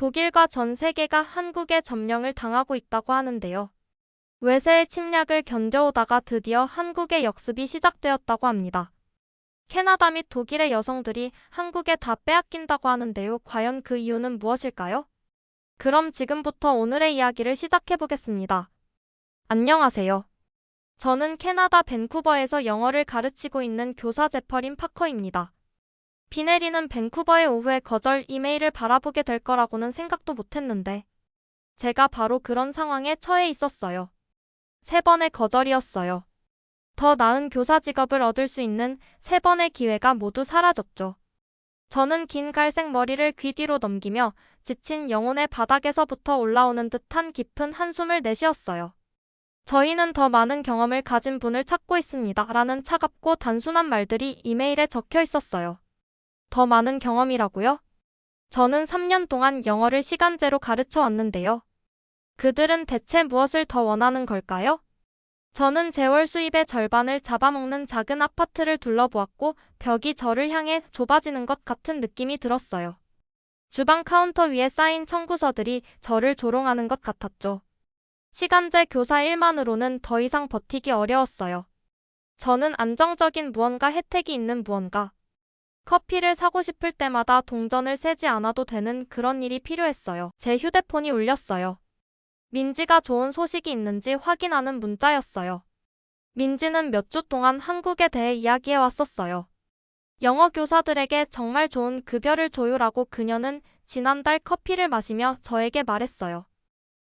독일과 전 세계가 한국의 점령을 당하고 있다고 하는데요. 외세의 침략을 견뎌오다가 드디어 한국의 역습이 시작되었다고 합니다. 캐나다 및 독일의 여성들이 한국에 다 빼앗긴다고 하는데요. 과연 그 이유는 무엇일까요? 그럼 지금부터 오늘의 이야기를 시작해 보겠습니다. 안녕하세요. 저는 캐나다 밴쿠버에서 영어를 가르치고 있는 교사 제퍼린 파커입니다. 비 내리는 밴쿠버의 오후에 거절 이메일을 바라보게 될 거라고는 생각도 못했는데 제가 바로 그런 상황에 처해 있었어요. 3번의 거절이었어요. 더 나은 교사 직업을 얻을 수 있는 3번의 기회가 모두 사라졌죠. 저는 긴 갈색 머리를 귀 뒤로 넘기며 지친 영혼의 바닥에서부터 올라오는 듯한 깊은 한숨을 내쉬었어요. 저희는 더 많은 경험을 가진 분을 찾고 있습니다. 라는 차갑고 단순한 말들이 이메일에 적혀 있었어요. 더 많은 경험이라고요? 저는 3년 동안 영어를 시간제로 가르쳐 왔는데요. 그들은 대체 무엇을 더 원하는 걸까요? 저는 재월 수입의 절반을 잡아먹는 작은 아파트를 둘러보았고 벽이 저를 향해 좁아지는 것 같은 느낌이 들었어요. 주방 카운터 위에 쌓인 청구서들이 저를 조롱하는 것 같았죠. 시간제 교사 일만으로는 더 이상 버티기 어려웠어요. 저는 안정적인 무언가, 혜택이 있는 무언가. 커피를 사고 싶을 때마다 동전을 세지 않아도 되는 그런 일이 필요했어요. 제 휴대폰이 울렸어요. 민지가 좋은 소식이 있는지 확인하는 문자였어요. 민지는 몇 주 동안 한국에 대해 이야기해 왔었어요. 영어 교사들에게 정말 좋은 급여를 줘요라고 그녀는 지난달 커피를 마시며 저에게 말했어요.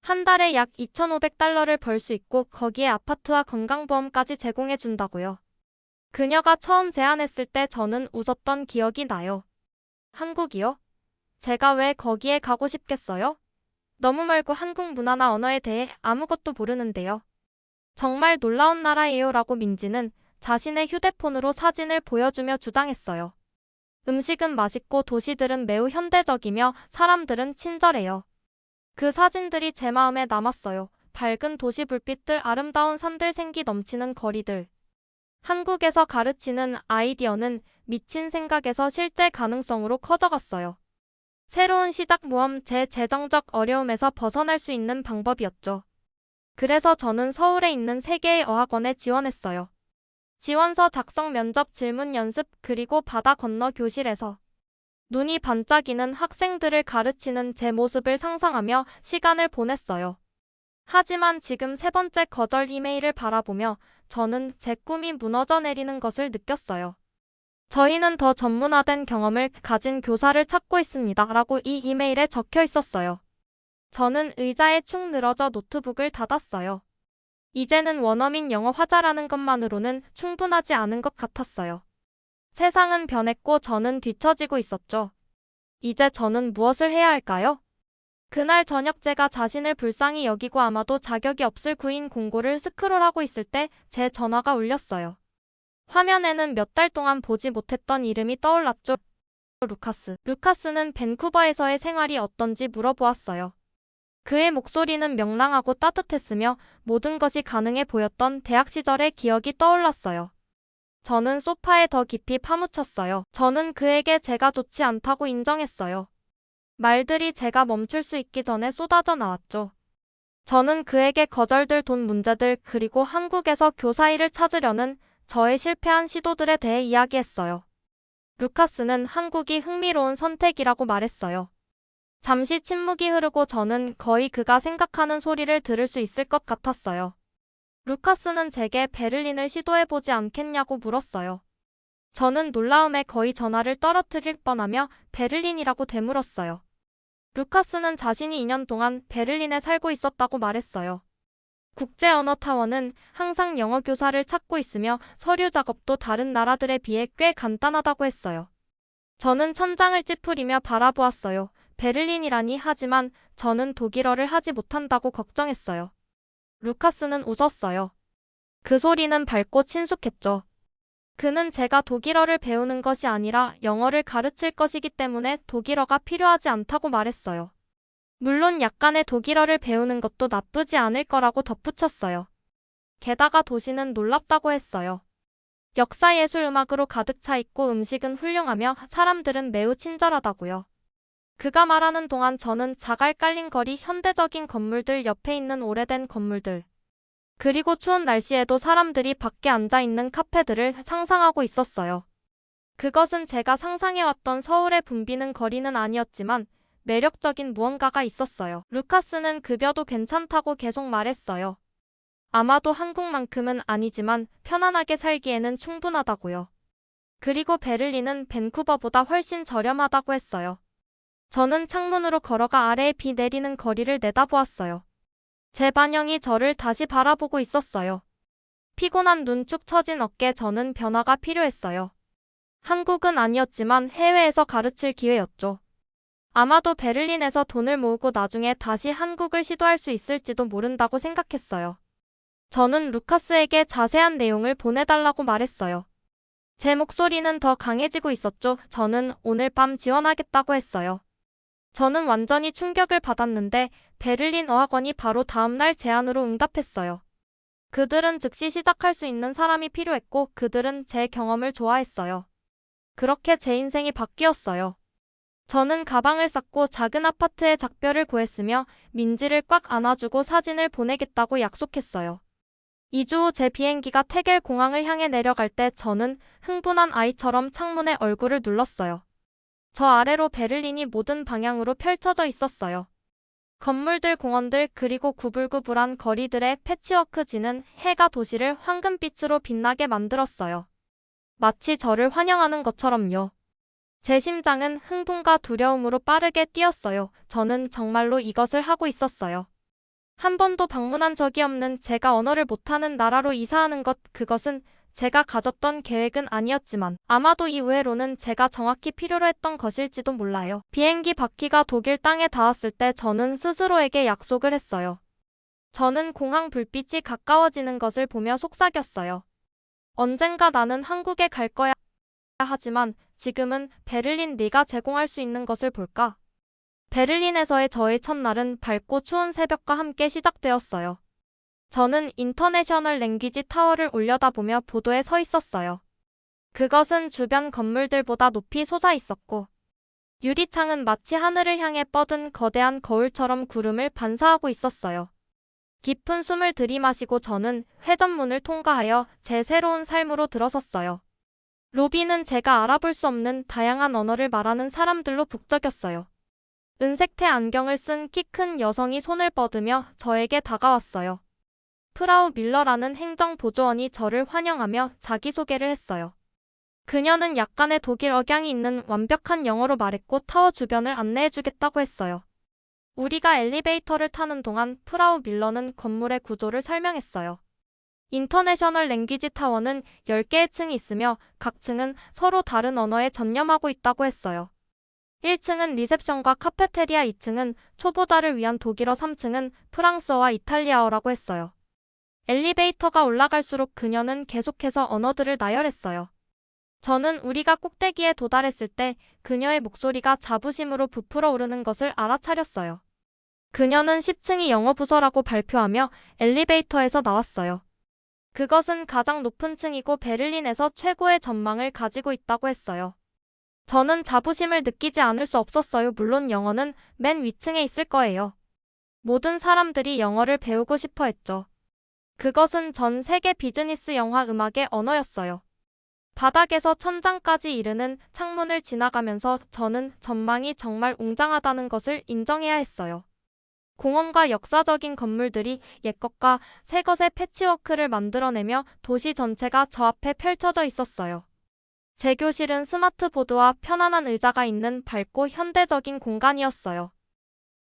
한 달에 약 2,500달러를 벌 수 있고 거기에 아파트와 건강보험까지 제공해 준다고요. 그녀가 처음 제안했을 때 저는 웃었던 기억이 나요. 한국이요? 제가 왜 거기에 가고 싶겠어요? 너무 멀고 한국 문화나 언어에 대해 아무것도 모르는데요. 정말 놀라운 나라예요 라고 민지는 자신의 휴대폰으로 사진을 보여주며 주장했어요. 음식은 맛있고 도시들은 매우 현대적이며 사람들은 친절해요. 그 사진들이 제 마음에 남았어요. 밝은 도시 불빛들, 아름다운 산들, 생기 넘치는 거리들. 한국에서 가르치는 아이디어는 미친 생각에서 실제 가능성으로 커져갔어요. 새로운 시작 모험, 제 재정적 어려움에서 벗어날 수 있는 방법이었죠. 그래서 저는 서울에 있는 3개의 어학원에 지원했어요. 지원서 작성, 면접, 질문 연습, 그리고 바다 건너 교실에서 눈이 반짝이는 학생들을 가르치는 제 모습을 상상하며 시간을 보냈어요. 하지만 지금 3번째 거절 이메일을 바라보며 저는 제 꿈이 무너져 내리는 것을 느꼈어요. 저희는 더 전문화된 경험을 가진 교사를 찾고 있습니다. 라고 이 이메일에 적혀 있었어요. 저는 의자에 축 늘어져 노트북을 닫았어요. 이제는 원어민 영어 화자라는 것만으로는 충분하지 않은 것 같았어요. 세상은 변했고 저는 뒤처지고 있었죠. 이제 저는 무엇을 해야 할까요? 그날 저녁 제가 자신을 불쌍히 여기고 아마도 자격이 없을 구인 공고를 스크롤하고 있을 때 제 전화가 울렸어요. 화면에는 몇 달 동안 보지 못했던 이름이 떠올랐죠. 루카스. 루카스는 밴쿠버에서의 생활이 어떤지 물어보았어요. 그의 목소리는 명랑하고 따뜻했으며 모든 것이 가능해 보였던 대학 시절의 기억이 떠올랐어요. 저는 소파에 더 깊이 파묻혔어요. 저는 그에게 제가 좋지 않다고 인정했어요. 말들이 제가 멈출 수 있기 전에 쏟아져 나왔죠. 저는 그에게 거절될 돈 문제들 그리고 한국에서 교사 일을 찾으려는 저의 실패한 시도들에 대해 이야기했어요. 루카스는 한국이 흥미로운 선택이라고 말했어요. 잠시 침묵이 흐르고 저는 거의 그가 생각하는 소리를 들을 수 있을 것 같았어요. 루카스는 제게 베를린을 시도해보지 않겠냐고 물었어요. 저는 놀라움에 거의 전화를 떨어뜨릴 뻔하며 베를린이라고 되물었어요. 루카스는 자신이 2년 동안 베를린에 살고 있었다고 말했어요. 국제언어타워는 항상 영어 교사를 찾고 있으며 서류 작업도 다른 나라들에 비해 꽤 간단하다고 했어요. 저는 천장을 찌푸리며 바라보았어요. 베를린이라니. 하지만 저는 독일어를 하지 못한다고 걱정했어요. 루카스는 웃었어요. 그 소리는 밝고 친숙했죠. 그는 제가 독일어를 배우는 것이 아니라 영어를 가르칠 것이기 때문에 독일어가 필요하지 않다고 말했어요. 물론 약간의 독일어를 배우는 것도 나쁘지 않을 거라고 덧붙였어요. 게다가 도시는 놀랍다고 했어요. 역사, 예술, 음악으로 가득 차 있고 음식은 훌륭하며 사람들은 매우 친절하다고요. 그가 말하는 동안 저는 자갈 깔린 거리, 현대적인 건물들, 옆에 있는 오래된 건물들, 그리고 추운 날씨에도 사람들이 밖에 앉아 있는 카페들을 상상하고 있었어요. 그것은 제가 상상해왔던 서울의 붐비는 거리는 아니었지만 매력적인 무언가가 있었어요. 루카스는 급여도 괜찮다고 계속 말했어요. 아마도 한국만큼은 아니지만 편안하게 살기에는 충분하다고요. 그리고 베를린은 밴쿠버보다 훨씬 저렴하다고 했어요. 저는 창문으로 걸어가 아래에 비 내리는 거리를 내다보았어요. 제 반영이 저를 다시 바라보고 있었어요. 피곤한 눈 축 처진 어깨, 저는 변화가 필요했어요. 한국은 아니었지만 해외에서 가르칠 기회였죠. 아마도 베를린에서 돈을 모으고 나중에 다시 한국을 시도할 수 있을지도 모른다고 생각했어요. 저는 루카스에게 자세한 내용을 보내달라고 말했어요. 제 목소리는 더 강해지고 있었죠. 저는 오늘 밤 지원하겠다고 했어요. 저는 완전히 충격을 받았는데 베를린 어학원이 바로 다음 날 제안으로 응답했어요. 그들은 즉시 시작할 수 있는 사람이 필요했고 그들은 제 경험을 좋아했어요. 그렇게 제 인생이 바뀌었어요. 저는 가방을 쌌고 작은 아파트에 작별을 고했으며 민지를 꽉 안아주고 사진을 보내겠다고 약속했어요. 2주 후 제 비행기가 태겔 공항을 향해 내려갈 때 저는 흥분한 아이처럼 창문에 얼굴을 눌렀어요. 저 아래로 베를린이 모든 방향으로 펼쳐져 있었어요. 건물들, 공원들, 그리고 구불구불한 거리들의 패치워크 지는 해가 도시를 황금빛으로 빛나게 만들었어요. 마치 저를 환영하는 것처럼요. 제 심장은 흥분과 두려움으로 빠르게 뛰었어요. 저는 정말로 이것을 하고 있었어요. 한 번도 방문한 적이 없는 제가 언어를 못하는 나라로 이사하는 것, 그것은 제가 가졌던 계획은 아니었지만 아마도 이후로는 제가 정확히 필요로 했던 것일지도 몰라요. 비행기 바퀴가 독일 땅에 닿았을 때 저는 스스로에게 약속을 했어요. 저는 공항 불빛이 가까워지는 것을 보며 속삭였어요. 언젠가 나는 한국에 갈 거야. 하지만 지금은 베를린, 네가 제공할 수 있는 것을 볼까? 베를린에서의 저의 첫날은 밝고 추운 새벽과 함께 시작되었어요. 저는 인터내셔널 랭귀지 타워를 올려다보며 보도에 서 있었어요. 그것은 주변 건물들보다 높이 솟아 있었고 유리창은 마치 하늘을 향해 뻗은 거대한 거울처럼 구름을 반사하고 있었어요. 깊은 숨을 들이마시고 저는 회전문을 통과하여 제 새로운 삶으로 들어섰어요. 로비는 제가 알아볼 수 없는 다양한 언어를 말하는 사람들로 북적였어요. 은색태 안경을 쓴 키 큰 여성이 손을 뻗으며 저에게 다가왔어요. 프라우 밀러라는 행정보조원이 저를 환영하며 자기소개를 했어요. 그녀는 약간의 독일 억양이 있는 완벽한 영어로 말했고 타워 주변을 안내해주겠다고 했어요. 우리가 엘리베이터를 타는 동안 프라우 밀러는 건물의 구조를 설명했어요. 인터내셔널 랭귀지 타워는 10개의 층이 있으며 각 층은 서로 다른 언어에 전념하고 있다고 했어요. 1층은 리셉션과 카페테리아, 2층은 초보자를 위한 독일어, 3층은 프랑스어와 이탈리아어라고 했어요. 엘리베이터가 올라갈수록 그녀는 계속해서 언어들을 나열했어요. 저는 우리가 꼭대기에 도달했을 때 그녀의 목소리가 자부심으로 부풀어 오르는 것을 알아차렸어요. 그녀는 10층이 영어 부서라고 발표하며 엘리베이터에서 나왔어요. 그것은 가장 높은 층이고 베를린에서 최고의 전망을 가지고 있다고 했어요. 저는 자부심을 느끼지 않을 수 없었어요. 물론 영어는 맨 위층에 있을 거예요. 모든 사람들이 영어를 배우고 싶어 했죠. 그것은 전 세계 비즈니스, 영화, 음악의 언어였어요. 바닥에서 천장까지 이르는 창문을 지나가면서 저는 전망이 정말 웅장하다는 것을 인정해야 했어요. 공원과 역사적인 건물들이 옛것과 새것의 패치워크를 만들어내며 도시 전체가 저 앞에 펼쳐져 있었어요. 제 교실은 스마트보드와 편안한 의자가 있는 밝고 현대적인 공간이었어요.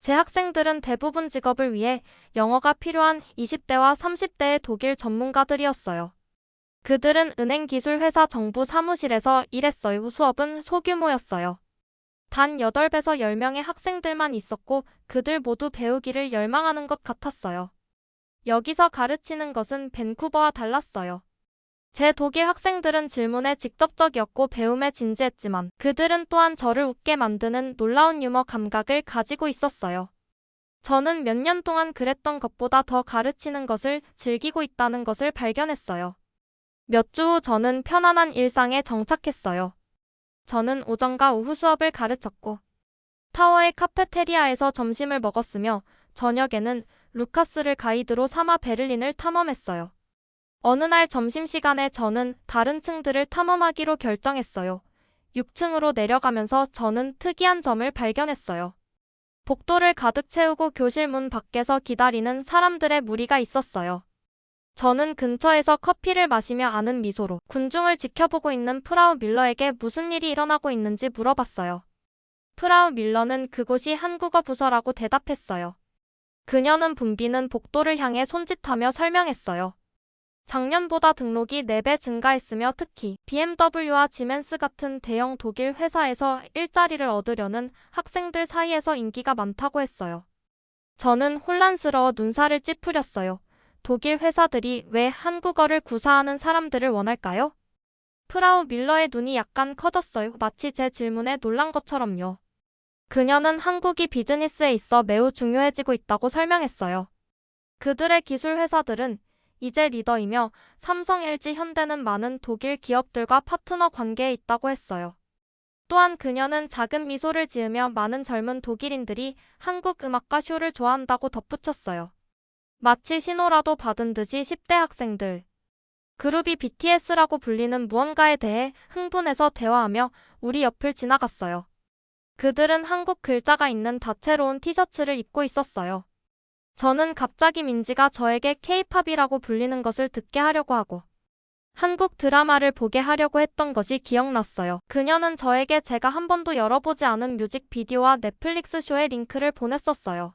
제 학생들은 대부분 직업을 위해 영어가 필요한 20대와 30대의 독일 전문가들이었어요. 그들은 은행기술회사 정부 사무실에서 일했어요. 수업은 소규모였어요. 단 8배에서 10명의 학생들만 있었고 그들 모두 배우기를 열망하는 것 같았어요. 여기서 가르치는 것은 밴쿠버와 달랐어요. 제 독일 학생들은 질문에 직접적이었고 배움에 진지했지만 그들은 또한 저를 웃게 만드는 놀라운 유머 감각을 가지고 있었어요. 저는 몇 년 동안 그랬던 것보다 더 가르치는 것을 즐기고 있다는 것을 발견했어요. 몇 주 후 저는 편안한 일상에 정착했어요. 저는 오전과 오후 수업을 가르쳤고 타워의 카페테리아에서 점심을 먹었으며 저녁에는 루카스를 가이드로 삼아 베를린을 탐험했어요. 어느 날 점심시간에 저는 다른 층들을 탐험하기로 결정했어요. 6층으로 내려가면서 저는 특이한 점을 발견했어요. 복도를 가득 채우고 교실 문 밖에서 기다리는 사람들의 무리가 있었어요. 저는 근처에서 커피를 마시며 아는 미소로 군중을 지켜보고 있는 프라우 밀러에게 무슨 일이 일어나고 있는지 물어봤어요. 프라우 밀러는 그곳이 한국어 부서라고 대답했어요. 그녀는 붐비는 복도를 향해 손짓하며 설명했어요. 작년보다 등록이 4배 증가했으며 특히 BMW와 지멘스 같은 대형 독일 회사에서 일자리를 얻으려는 학생들 사이에서 인기가 많다고 했어요. 저는 혼란스러워 눈살을 찌푸렸어요. 독일 회사들이 왜 한국어를 구사하는 사람들을 원할까요? 프라우 밀러의 눈이 약간 커졌어요. 마치 제 질문에 놀란 것처럼요. 그녀는 한국이 비즈니스에 있어 매우 중요해지고 있다고 설명했어요. 그들의 기술 회사들은 이제 리더이며 삼성, LG, 현대는 많은 독일 기업들과 파트너 관계에 있다고 했어요. 또한 그녀는 작은 미소를 지으며 많은 젊은 독일인들이 한국 음악과 쇼를 좋아한다고 덧붙였어요. 마치 신호라도 받은 듯이 10대 학생들. 그룹이 BTS라고 불리는 무언가에 대해 흥분해서 대화하며 우리 옆을 지나갔어요. 그들은 한국 글자가 있는 다채로운 티셔츠를 입고 있었어요. 저는 갑자기 민지가 저에게 K-팝이라고 불리는 것을 듣게 하려고 하고 한국 드라마를 보게 하려고 했던 것이 기억났어요. 그녀는 저에게 제가 한 번도 열어보지 않은 뮤직비디오와 넷플릭스 쇼의 링크를 보냈었어요.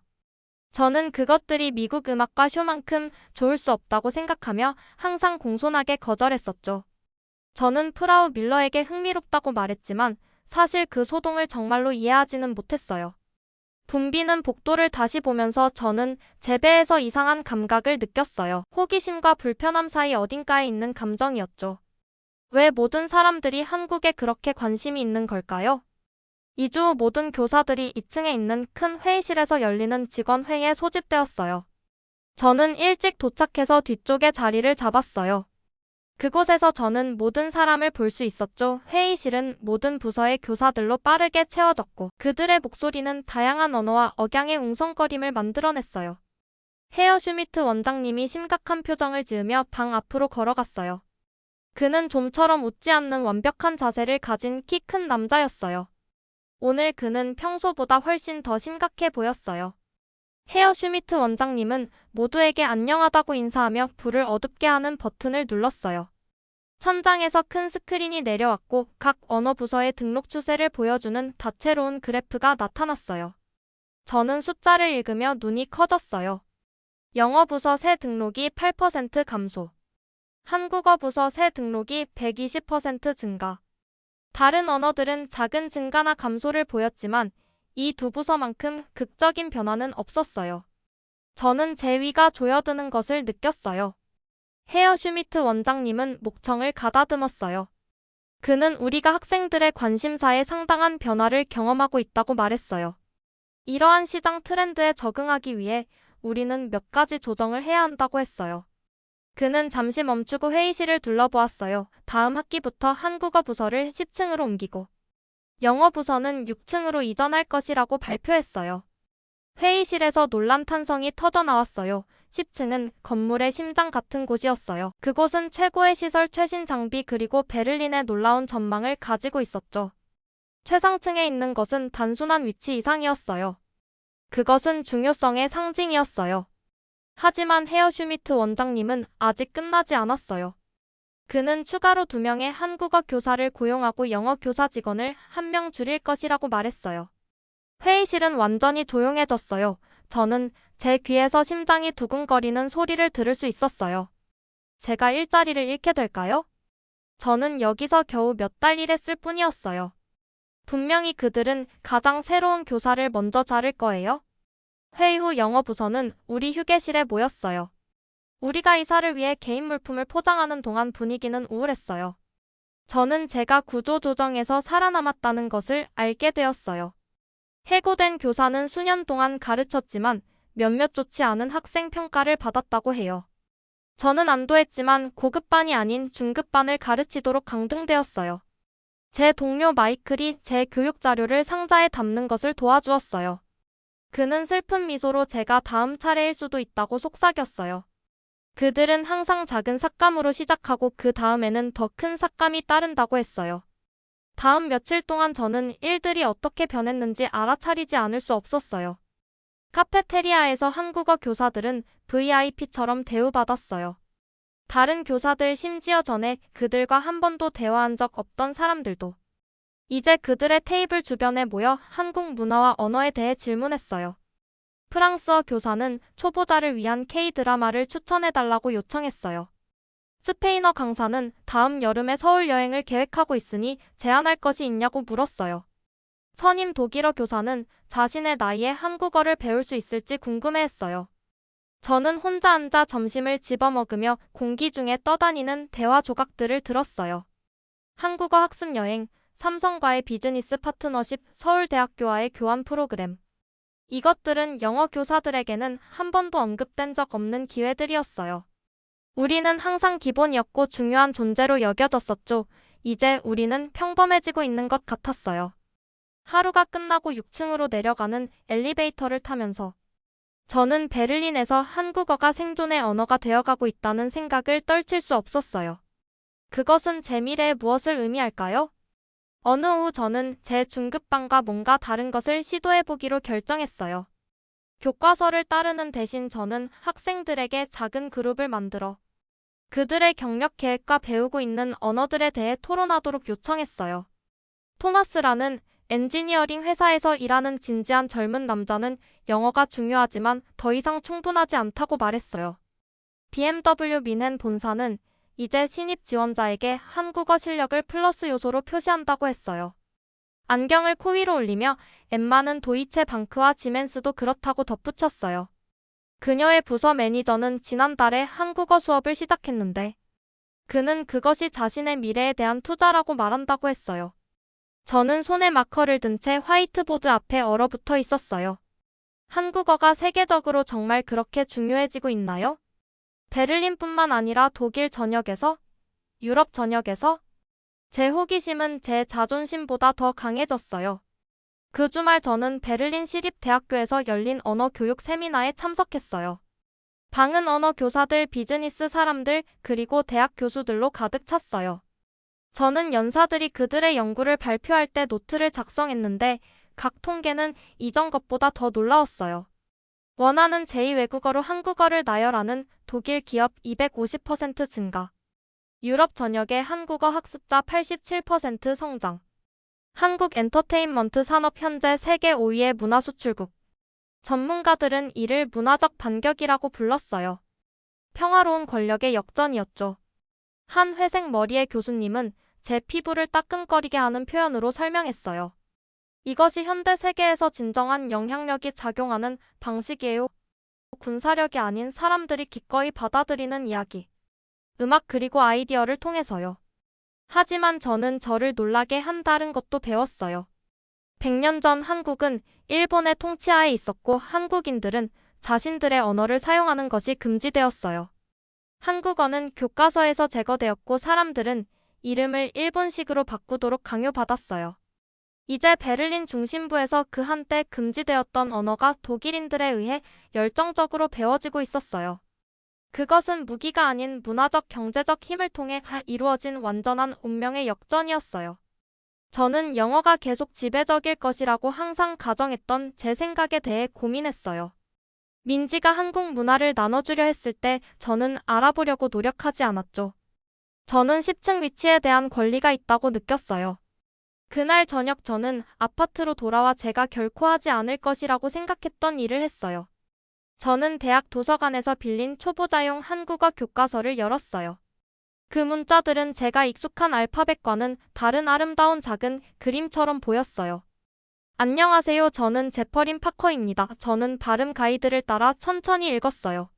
저는 그것들이 미국 음악과 쇼만큼 좋을 수 없다고 생각하며 항상 공손하게 거절했었죠. 저는 프라우 밀러에게 흥미롭다고 말했지만 사실 그 소동을 정말로 이해하지는 못했어요. 붐비는 복도를 다시 보면서 저는 제 배에서 이상한 감각을 느꼈어요. 호기심과 불편함 사이 어딘가에 있는 감정이었죠. 왜 모든 사람들이 한국에 그렇게 관심이 있는 걸까요? 2주 후 모든 교사들이 2층에 있는 큰 회의실에서 열리는 직원회의에 소집되었어요. 저는 일찍 도착해서 뒤쪽에 자리를 잡았어요. 그곳에서 저는 모든 사람을 볼 수 있었죠. 회의실은 모든 부서의 교사들로 빠르게 채워졌고 그들의 목소리는 다양한 언어와 억양의 웅성거림을 만들어냈어요. 헤어 슈미트 원장님이 심각한 표정을 지으며 방 앞으로 걸어갔어요. 그는 좀처럼 웃지 않는 완벽한 자세를 가진 키 큰 남자였어요. 오늘 그는 평소보다 훨씬 더 심각해 보였어요. 헤어 슈미트 원장님은 모두에게 안녕하다고 인사하며 불을 어둡게 하는 버튼을 눌렀어요. 천장에서 큰 스크린이 내려왔고 각 언어 부서의 등록 추세를 보여주는 다채로운 그래프가 나타났어요. 저는 숫자를 읽으며 눈이 커졌어요. 영어 부서 새 등록이 8% 감소. 한국어 부서 새 등록이 120% 증가. 다른 언어들은 작은 증가나 감소를 보였지만 이 두 부서만큼 극적인 변화는 없었어요. 저는 제 위가 조여드는 것을 느꼈어요. 헤어 슈미트 원장님은 목청을 가다듬었어요. 그는 우리가 학생들의 관심사에 상당한 변화를 경험하고 있다고 말했어요. 이러한 시장 트렌드에 적응하기 위해 우리는 몇 가지 조정을 해야 한다고 했어요. 그는 잠시 멈추고 회의실을 둘러보았어요. 다음 학기부터 한국어 부서를 10층으로 옮기고 영어 부서는 6층으로 이전할 것이라고 발표했어요. 회의실에서 놀란 탄성이 터져나왔어요. 10층은 건물의 심장 같은 곳이었어요. 그곳은 최고의 시설, 최신 장비 그리고 베를린의 놀라운 전망을 가지고 있었죠. 최상층에 있는 것은 단순한 위치 이상이었어요. 그것은 중요성의 상징이었어요. 하지만 헤어 슈미트 원장님은 아직 끝나지 않았어요. 그는 추가로 2명의 한국어 교사를 고용하고 영어 교사 직원을 1명 줄일 것이라고 말했어요. 회의실은 완전히 조용해졌어요. 저는 제 귀에서 심장이 두근거리는 소리를 들을 수 있었어요. 제가 일자리를 잃게 될까요? 저는 여기서 겨우 몇 달 일했을 뿐이었어요. 분명히 그들은 가장 새로운 교사를 먼저 자를 거예요. 회의 후 영어 부서는 우리 휴게실에 모였어요. 우리가 이사를 위해 개인 물품을 포장하는 동안 분위기는 우울했어요. 저는 제가 구조 조정에서 살아남았다는 것을 알게 되었어요. 해고된 교사는 수년 동안 가르쳤지만 몇몇 좋지 않은 학생 평가를 받았다고 해요. 저는 안도했지만 고급반이 아닌 중급반을 가르치도록 강등되었어요. 제 동료 마이클이 제 교육 자료를 상자에 담는 것을 도와주었어요. 그는 슬픈 미소로 제가 다음 차례일 수도 있다고 속삭였어요. 그들은 항상 작은 삭감으로 시작하고 그 다음에는 더 큰 삭감이 따른다고 했어요. 다음 며칠 동안 저는 일들이 어떻게 변했는지 알아차리지 않을 수 없었어요. 카페테리아에서 한국어 교사들은 VIP처럼 대우받았어요. 다른 교사들, 심지어 전에 그들과 한 번도 대화한 적 없던 사람들도 이제 그들의 테이블 주변에 모여 한국 문화와 언어에 대해 질문했어요. 프랑스어 교사는 초보자를 위한 K-드라마를 추천해달라고 요청했어요. 스페인어 강사는 다음 여름에 서울 여행을 계획하고 있으니 제안할 것이 있냐고 물었어요. 선임 독일어 교사는 자신의 나이에 한국어를 배울 수 있을지 궁금해했어요. 저는 혼자 앉아 점심을 집어먹으며 공기 중에 떠다니는 대화 조각들을 들었어요. 한국어 학습 여행, 삼성과의 비즈니스 파트너십, 서울대학교와의 교환 프로그램. 이것들은 영어 교사들에게는 한 번도 언급된 적 없는 기회들이었어요. 우리는 항상 기본이었고 중요한 존재로 여겨졌었죠. 이제 우리는 평범해지고 있는 것 같았어요. 하루가 끝나고 6층으로 내려가는 엘리베이터를 타면서 저는 베를린에서 한국어가 생존의 언어가 되어가고 있다는 생각을 떨칠 수 없었어요. 그것은 제 미래에 무엇을 의미할까요? 어느 오후 저는 제 중급반과 뭔가 다른 것을 시도해보기로 결정했어요. 교과서를 따르는 대신 저는 학생들에게 작은 그룹을 만들어 그들의 경력 계획과 배우고 있는 언어들에 대해 토론하도록 요청했어요. 토마스라는 엔지니어링 회사에서 일하는 진지한 젊은 남자는 영어가 중요하지만 더 이상 충분하지 않다고 말했어요. BMW 뮌헨 본사는 이제 신입 지원자에게 한국어 실력을 플러스 요소로 표시한다고 했어요. 안경을 코 위로 올리며 엠마는 도이체 방크와 지멘스도 그렇다고 덧붙였어요. 그녀의 부서 매니저는 지난달에 한국어 수업을 시작했는데 그는 그것이 자신의 미래에 대한 투자라고 말한다고 했어요. 저는 손에 마커를 든 채 화이트보드 앞에 얼어붙어 있었어요. 한국어가 세계적으로 정말 그렇게 중요해지고 있나요? 베를린뿐만 아니라 독일 전역에서, 유럽 전역에서 제 호기심은 제 자존심보다 더 강해졌어요. 그 주말 저는 베를린 시립대학교에서 열린 언어 교육 세미나에 참석했어요. 방은 언어 교사들, 비즈니스 사람들, 그리고 대학 교수들로 가득 찼어요. 저는 연사들이 그들의 연구를 발표할 때 노트를 작성했는데 각 통계는 이전 것보다 더 놀라웠어요. 원하는 제2외국어로 한국어를 나열하는 독일 기업 250% 증가. 유럽 전역의 한국어 학습자 87% 성장. 한국 엔터테인먼트 산업 현재 세계 5위의 문화 수출국. 전문가들은 이를 문화적 반격이라고 불렀어요. 평화로운 권력의 역전이었죠. 한 회색 머리의 교수님은 제 피부를 따끔거리게 하는 표현으로 설명했어요. 이것이 현대 세계에서 진정한 영향력이 작용하는 방식이에요. 군사력이 아닌 사람들이 기꺼이 받아들이는 이야기. 음악 그리고 아이디어를 통해서요. 하지만 저는 저를 놀라게 한 다른 것도 배웠어요. 100년 전 한국은 일본의 통치하에 있었고 한국인들은 자신들의 언어를 사용하는 것이 금지되었어요. 한국어는 교과서에서 제거되었고 사람들은 이름을 일본식으로 바꾸도록 강요받았어요. 이제 베를린 중심부에서 그 한때 금지되었던 언어가 독일인들에 의해 열정적으로 배워지고 있었어요. 그것은 무기가 아닌 문화적 경제적 힘을 통해 이루어진 완전한 운명의 역전이었어요. 저는 영어가 계속 지배적일 것이라고 항상 가정했던 제 생각에 대해 고민했어요. 민지가 한국 문화를 나눠주려 했을 때 저는 알아보려고 노력하지 않았죠. 저는 10층 위치에 대한 권리가 있다고 느꼈어요. 그날 저녁 저는 아파트로 돌아와 제가 결코 하지 않을 것이라고 생각했던 일을 했어요. 저는 대학 도서관에서 빌린 초보자용 한국어 교과서를 열었어요. 그 문자들은 제가 익숙한 알파벳과는 다른 아름다운 작은 그림처럼 보였어요. 안녕하세요. 저는 제퍼린 파커입니다. 저는 발음 가이드를 따라 천천히 읽었어요.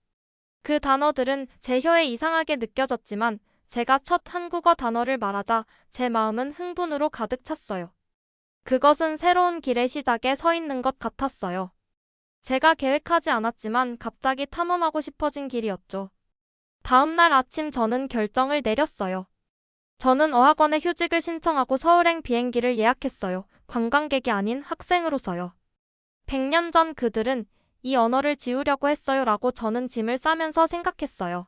그 단어들은 제 혀에 이상하게 느껴졌지만 제가 첫 한국어 단어를 말하자 제 마음은 흥분으로 가득 찼어요. 그것은 새로운 길의 시작에 서 있는 것 같았어요. 제가 계획하지 않았지만 갑자기 탐험하고 싶어진 길이었죠. 다음 날 아침 저는 결정을 내렸어요. 저는 어학원에 휴직을 신청하고 서울행 비행기를 예약했어요. 관광객이 아닌 학생으로서요. 100년 전 그들은 이 언어를 지우려고 했어요 라고 저는 짐을 싸면서 생각했어요.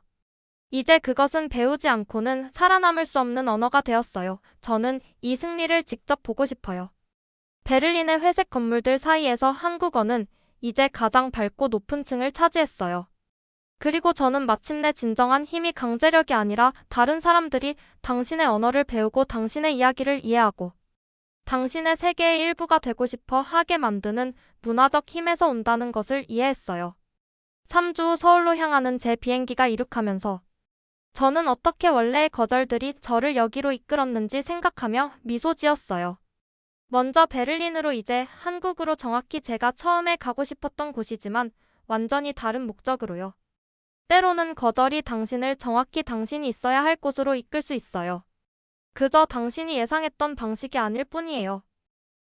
이제 그것은 배우지 않고는 살아남을 수 없는 언어가 되었어요. 저는 이 승리를 직접 보고 싶어요. 베를린의 회색 건물들 사이에서 한국어는 이제 가장 밝고 높은 층을 차지했어요. 그리고 저는 마침내 진정한 힘이 강제력이 아니라 다른 사람들이 당신의 언어를 배우고 당신의 이야기를 이해하고 당신의 세계의 일부가 되고 싶어 하게 만드는 문화적 힘에서 온다는 것을 이해했어요. 3주 후 서울로 향하는 제 비행기가 이륙하면서 저는 어떻게 원래의 거절들이 저를 여기로 이끌었는지 생각하며 미소 지었어요. 먼저 베를린으로 이제 한국으로 정확히 제가 처음에 가고 싶었던 곳이지만 완전히 다른 목적으로요. 때로는 거절이 당신을 정확히 당신이 있어야 할 곳으로 이끌 수 있어요. 그저 당신이 예상했던 방식이 아닐 뿐이에요.